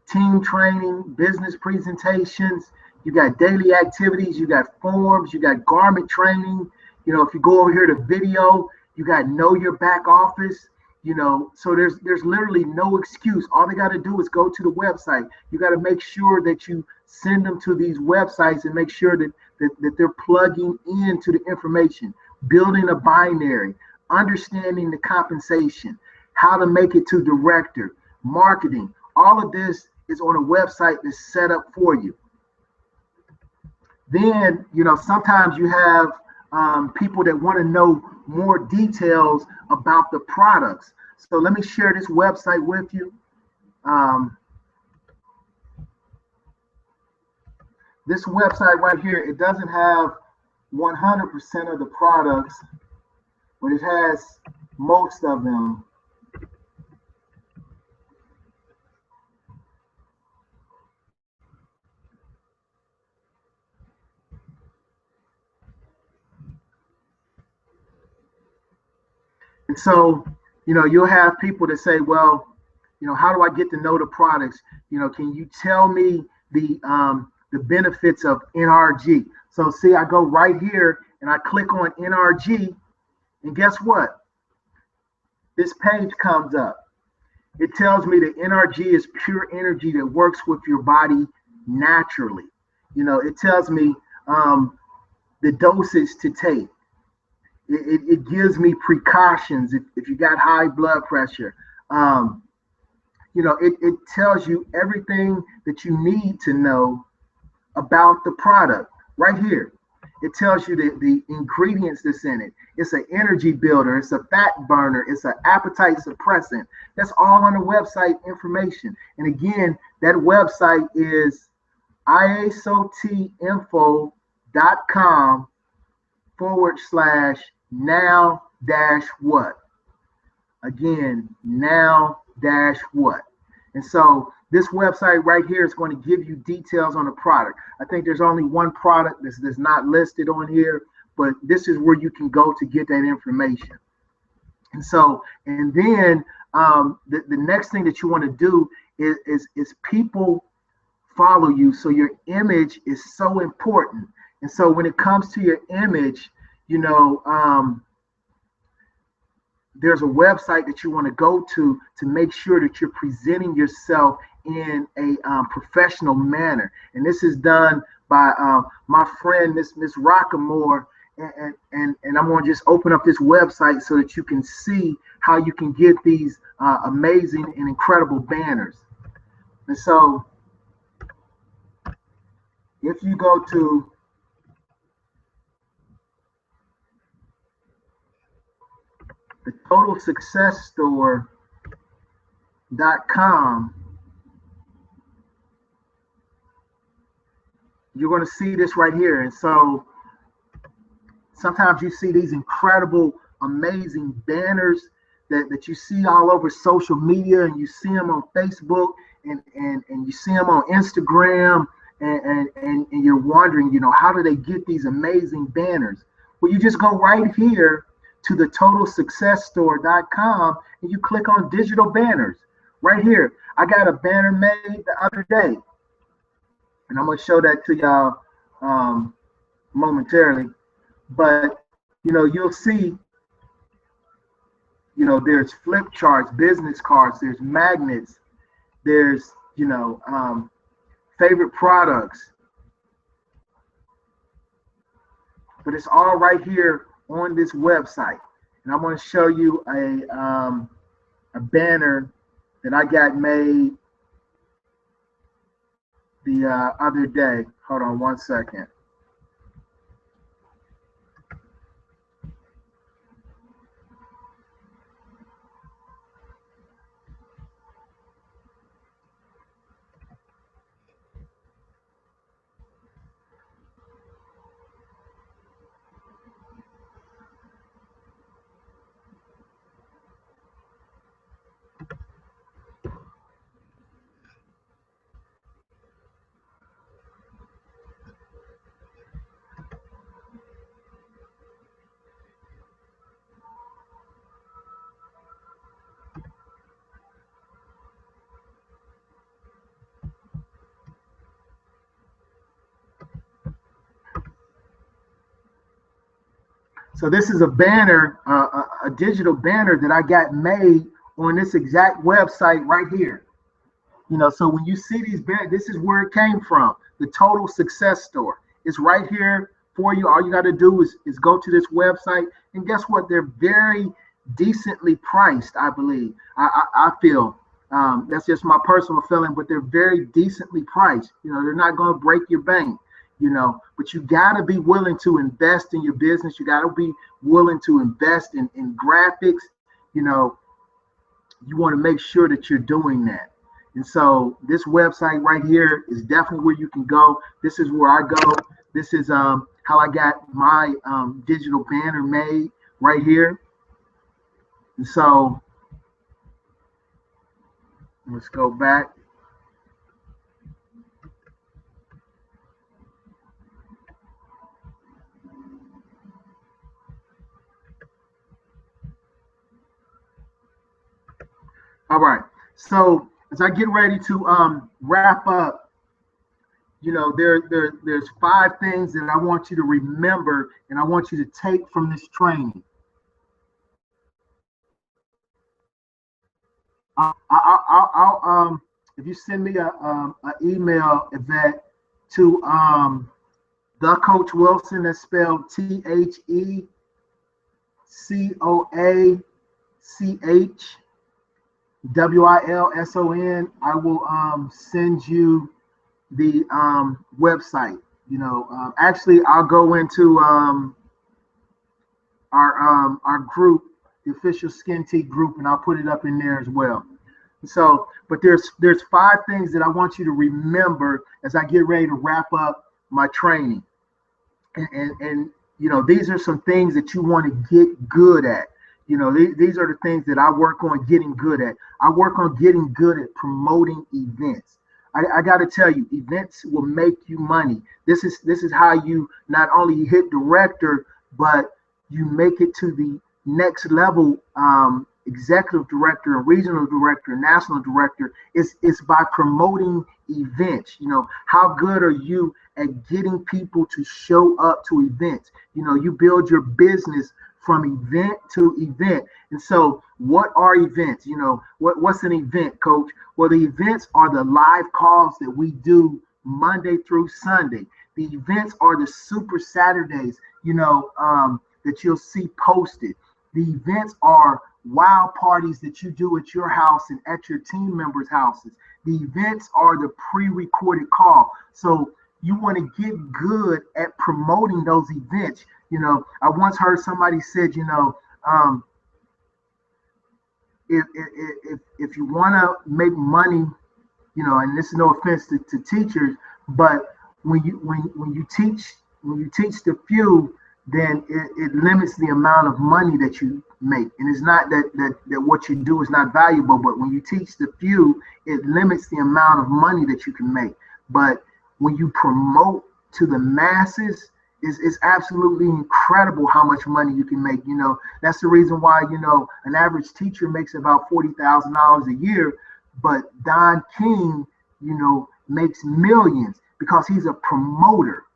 team training, business presentations, you got daily activities, you got forms, you got garment training. You know, if you go over here to video, you got know your back office. You know, so there's literally no excuse. All they got to do is go to the website. You got to make sure that you send them to these websites and make sure that they're plugging into the information, building a binary, understanding the compensation, how to make it to director, marketing. All of this is on a website that's set up for you. Then, you know, sometimes you have people that want to know more details about the products. So let me share this website with you. This website right here, it doesn't have 100% of the products, but it has most of them. And so, you know, you'll have people that say, well, you know, how do I get to know the products? You know, can you tell me the benefits of NRG? So see, I go right here and I click on NRG, and guess what? This page comes up. It tells me that NRG is pure energy that works with your body naturally. You know, it tells me the dosage to take. It gives me precautions if you got high blood pressure. You know, it tells you everything that you need to know about the product right here. It tells you the ingredients that's in it. It's an energy builder. It's a fat burner. It's an appetite suppressant. That's all on the website information. And again, that website is iasotinfo.com/now-what. Again, now-what. And so this website right here is going to give you details on the product. I think there's only one product that's not listed on here, but this is where you can go to get that information. And so, and then the next thing that you want to do is people follow you. So your image is so important. And so when it comes to your image, you know, there's a website that you want to go to make sure that you're presenting yourself in a professional manner. And this is done by my friend, Miss Rockamore. And I'm going to just open up this website so that you can see how you can get these amazing and incredible banners. And so if you go to the totalsuccessstore.com, you're going to see this right here. And so sometimes you see these incredible, amazing banners that you see all over social media, and you see them on Facebook and you see them on Instagram, and you're wondering, you know, how do they get these amazing banners? Well, you just go right here to the totalsuccessstore.com and you click on digital banners right here. I got a banner made the other day, and I'm going to show that to y'all momentarily. But, you know, you'll see, you know, there's flip charts, business cards, there's magnets, there's, you know, favorite products. But it's all right here on this website. And I'm going to show you a banner that I got made the other day. Hold on one second. So this is a banner, a digital banner that I got made on this exact website right here. So when you see these banners, this is where it came from. The Total Success Store. It's right here for you. All you got to do is go to this website, and guess what? They're very decently priced, I believe. I feel that's just my personal feeling, but they're very decently priced. They're not going to break your bank. But you got to be willing to invest in your business. You got to be willing to invest in graphics. You want to make sure that you're doing that. And so this website right here is definitely where you can go. This is where I go. This is how I got my digital banner made right here. And so let's go back. All right. So as I get ready to wrap up, there's 5 things that I want you to remember and I want you to take from this training. I'll if you send me a email, Yvette, to the Coach Wilson, that's spelled TheCoachWilson. I will send you the website. Actually, I'll go into our group, the official Skin Tea group, and I'll put it up in there as well. So, but there's 5 things that I want you to remember as I get ready to wrap up my training. And these are some things that you want to get good at. These are the things that I work on getting good at. I work on getting good at promoting events. I got to tell you, events will make you money. This is how you not only hit director, but you make it to the next level, executive director, regional director, national director. It's by promoting events. How good are you at getting people to show up to events? You build your business from event to event. And so what are events? What's an event, Coach? Well, the events are the live calls that we do Monday through Sunday. The events are the Super Saturdays, that you'll see posted. The events are wow parties that you do at your house and at your team members' houses. The events are the pre-recorded call. So you want to get good at promoting those events. I once heard somebody said, if you want to make money, and this is no offense to teachers, but when you teach the few, then it limits the amount of money that you make. And it's not that what you do is not valuable, but when you teach the few, it limits the amount of money that you can make. But when you promote to the masses, it's absolutely incredible how much money you can make. That's the reason why, an average teacher makes about $40,000 a year, but Don King, makes millions because he's a promoter.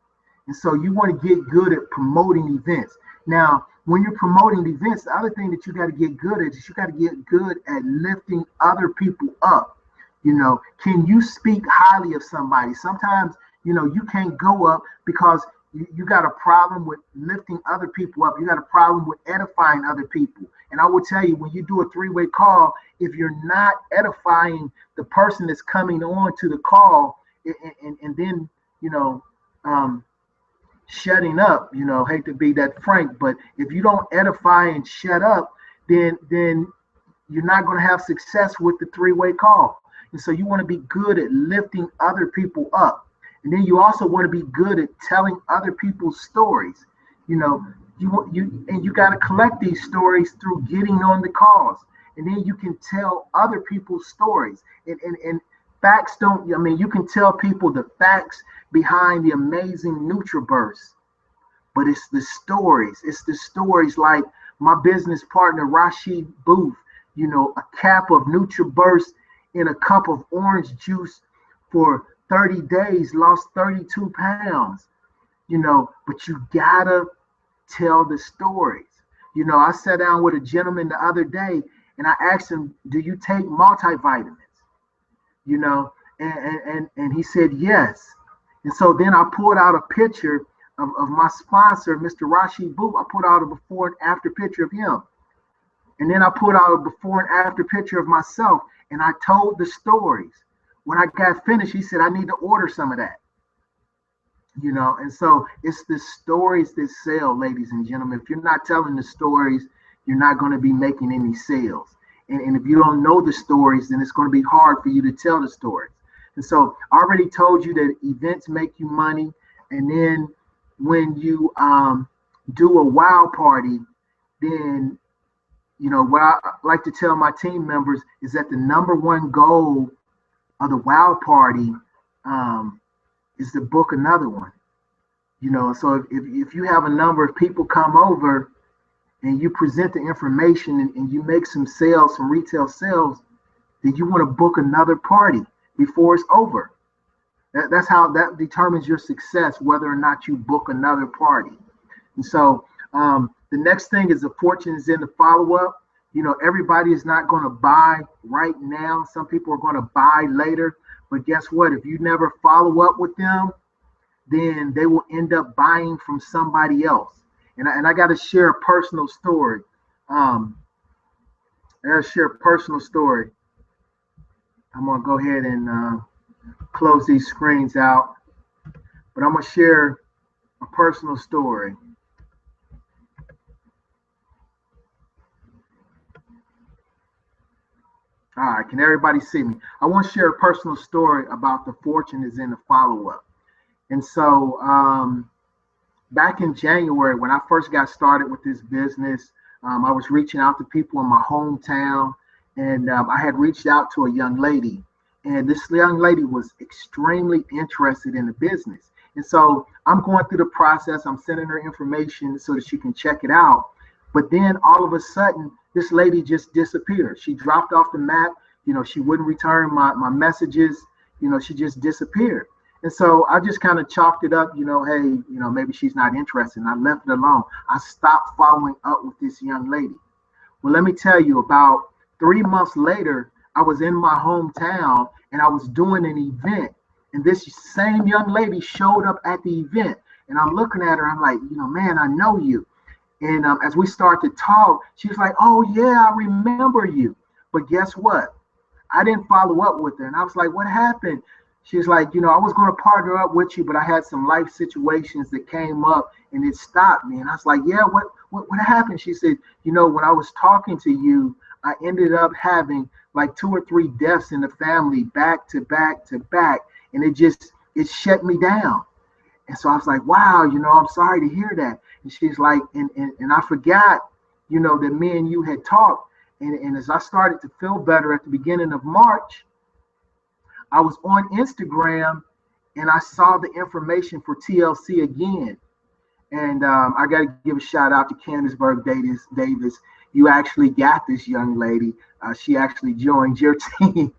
And so you want to get good at promoting events. Now, when you're promoting events, the other thing that you got to get good at is you got to get good at lifting other people up. Can you speak highly of somebody? Sometimes, you can't go up because you got a problem with lifting other people up. You got a problem with edifying other people. And I will tell you, when you do a 3-way call, if you're not edifying the person that's coming on to the call and then, shutting up, hate to be that frank, but if you don't edify and shut up, then you're not going to have success with the 3-way call. And so you want to be good at lifting other people up. And then you also want to be good at telling other people's stories. You got to collect these stories through getting on the calls. And then you can tell other people's stories. And facts you can tell people the facts behind the amazing NutriBurst, but it's the stories. It's the stories like my business partner, Rashid Booth, a cap of NutriBurst in a cup of orange juice for 30 days, lost 32 pounds, but you gotta tell the stories. You know, I sat down with a gentleman the other day and I asked him, do you take multivitamins? You know, and he said yes. And so then I pulled out a picture of my sponsor, Mr. Rashid Booth. I put out a before and after picture of him. And then I put out a before and after picture of myself. And I told the stories. When I got finished, he said, I need to order some of that. You know, and so it's the stories that sell, ladies and gentlemen. If you're not telling the stories, you're not going to be making any sales. And if you don't know the stories, then it's going to be hard for you to tell the stories. And so I already told you that events make you money. And then when you do a wow party, then, you know, what I like to tell my team members is that the number one goal of the wow party is to book another one. You know, so if you have a number of people come over and you present the information and you make some sales, some retail sales, then you want to book another party before it's over. That's how that determines your success, whether or not you book another party. And so the next thing is the fortune is in the follow-up. You know, everybody is not going to buy right now. Some people are going to buy later. But guess what? If you never follow up with them, then they will end up buying from somebody else. And I got to share a personal story. I'm going to go ahead and close these screens out. But I'm going to share a personal story. All right, can everybody see me? I want to share a personal story about the fortune is in the follow-up. And so back in January, when I first got started with this business, I was reaching out to people in my hometown, and I had reached out to a young lady, and this young lady was extremely interested in the business. And so I'm going through the process. I'm sending her information so that she can check it out. But then all of a sudden, this lady just disappeared. She dropped off the map. You know, she wouldn't return my messages. You know, she just disappeared. And so I just kind of chalked it up, you know, hey, you know, maybe she's not interested. And I left it alone. I stopped following up with this young lady. Well, let me tell you, about 3 months later, I was in my hometown and I was doing an event. And this same young lady showed up at the event. And I'm looking at her. I'm like, you know, man, I know you. And as we start to talk, she's like, oh, yeah, I remember you. But guess what? I didn't follow up with her. And I was like, what happened? She's like, you know, I was going to partner up with you, but I had some life situations that came up and it stopped me. And I was like, yeah, what happened? She said, you know, when I was talking to you, I ended up having like 2 or 3 deaths in the family back to back to back. And it shut me down. And so I was like, wow, you know, I'm sorry to hear that. And she's like, and I forgot, you know, that me and you had talked. And as I started to feel better at the beginning of March, I was on Instagram and I saw the information for TLC again. And I got to give a shout out to Candaceburg Davis. You actually got this young lady. She actually joined your team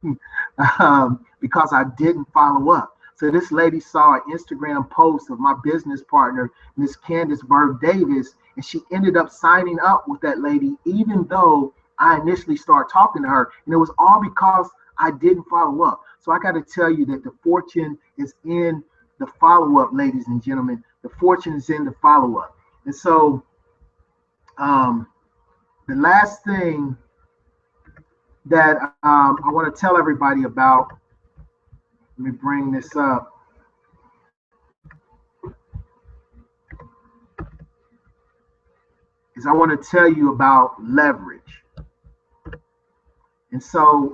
because I didn't follow up. So this lady saw an Instagram post of my business partner, Miss Candaceburg Davis, and she ended up signing up with that lady, even though I initially started talking to her. And it was all because I didn't follow up. So I got to tell you that the fortune is in the follow-up, ladies and gentlemen. The fortune is in the follow-up. And so the last thing that I want to tell everybody about, let me bring this up. Is I want to tell you about leverage. And so,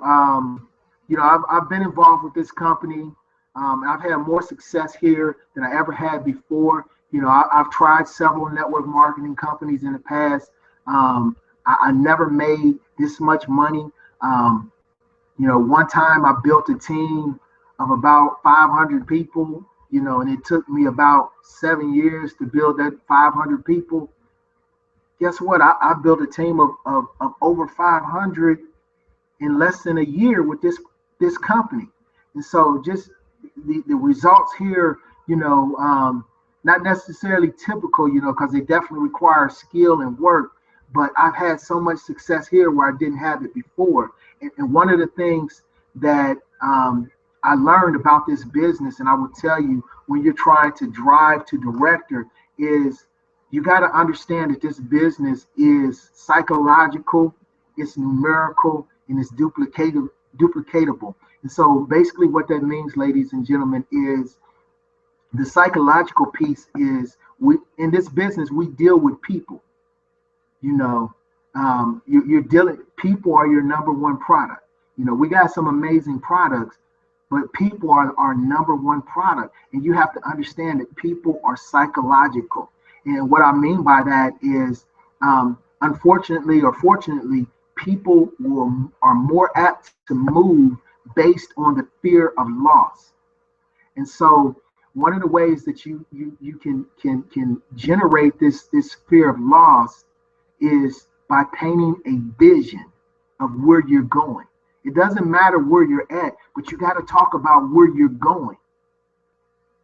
you know, I've been involved with this company. I've had more success here than I ever had before. You know, I've tried several network marketing companies in the past. I never made this much money. You know, one time I built a team of about 500 people, you know, and it took me about 7 years to build that 500 people. Guess what? I built a team of over 500 in less than a year with this company. And so just the results here, you know, not necessarily typical, because they definitely require skill and work. But I've had so much success here where I didn't have it before. And one of the things that I learned about this business, and I will tell you, when you're trying to drive to director, is you got to understand that this business is psychological, it's numerical, and it's duplicatable. And so basically what that means, ladies and gentlemen, is the psychological piece is, we in this business, we deal with people. You're dealing, people are your number one product. We got some amazing products, but people are our number one product. And you have to understand that people are psychological. And what I mean by that is, unfortunately or fortunately, people are more apt to move based on the fear of loss. And so one of the ways that you can generate this fear of loss is by painting a vision of where you're going. It doesn't matter where you're at, but you got to talk about where you're going.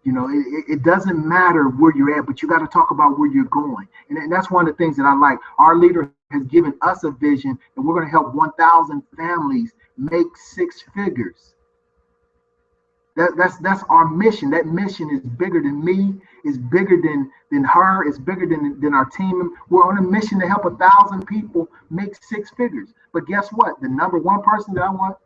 It doesn't matter where you're at, but you got to talk about where you're going. And that's one of the things that I like. Our leader has given us a vision, and we're going to help 1,000 families make 6 figures. That's our mission. That mission is bigger than me, is bigger than her, it's bigger than our team. We're on a mission to help 1,000 people make 6 figures. But guess what? The number one person that I want,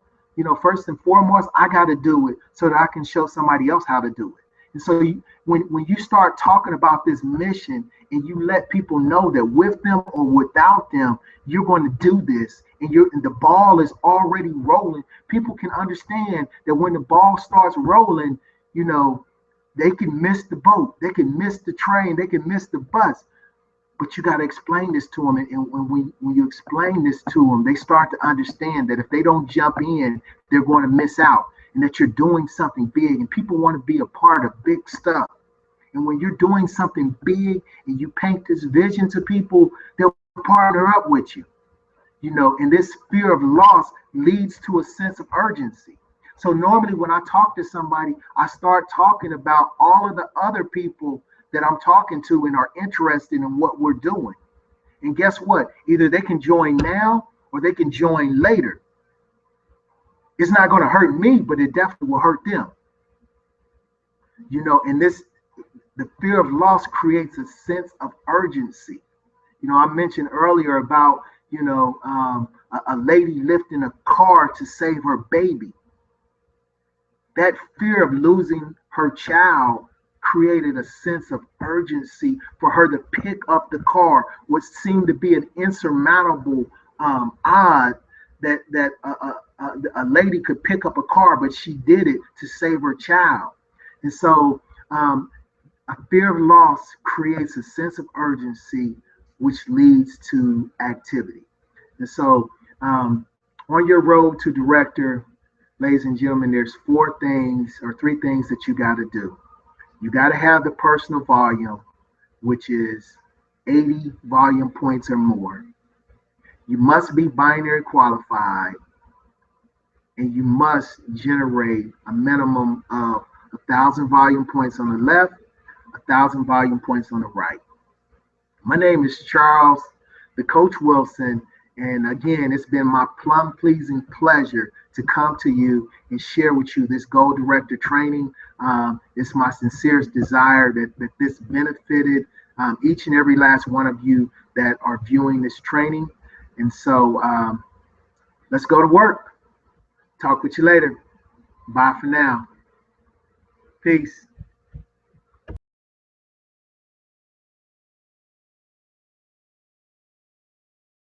first and foremost, I got to do it so that I can show somebody else how to do it. And so when you start talking about this mission and you let people know that with them or without them, you're going to do this, and the ball is already rolling, people can understand that when the ball starts rolling, they can miss the boat, they can miss the train, they can miss the bus. But you got to explain this to them. And when you explain this to them, they start to understand that if they don't jump in, they're going to miss out, and that you're doing something big, and people want to be a part of big stuff. And when you're doing something big and you paint this vision to people, they'll partner up with you. And this fear of loss leads to a sense of urgency. So normally when I talk to somebody, I start talking about all of the other people that I'm talking to and are interested in what we're doing. And guess what? Either they can join now or they can join later. It's not going to hurt me, but it definitely will hurt them. And the fear of loss creates a sense of urgency. I mentioned earlier about, a lady lifting a car to save her baby. That fear of losing her child created a sense of urgency for her to pick up the car, what seemed to be an insurmountable odd that a lady could pick up a car, but she did it to save her child. And so a fear of loss creates a sense of urgency, which leads to activity. And so on your road to director, ladies and gentlemen, there's 3 things that you got to do. You got to have the personal volume, which is 80 volume points or more. You must be binary qualified, and you must generate a minimum of 1,000 volume points on the left, 1,000 volume points on the right. My name is Charles, the Coach Wilson, and again, it's been my plum-pleasing pleasure to come to you and share with you this Goal Director training. It's my sincerest desire that this benefited each and every last one of you that are viewing this training. And so let's go to work. Talk with you later. Bye for now. Peace.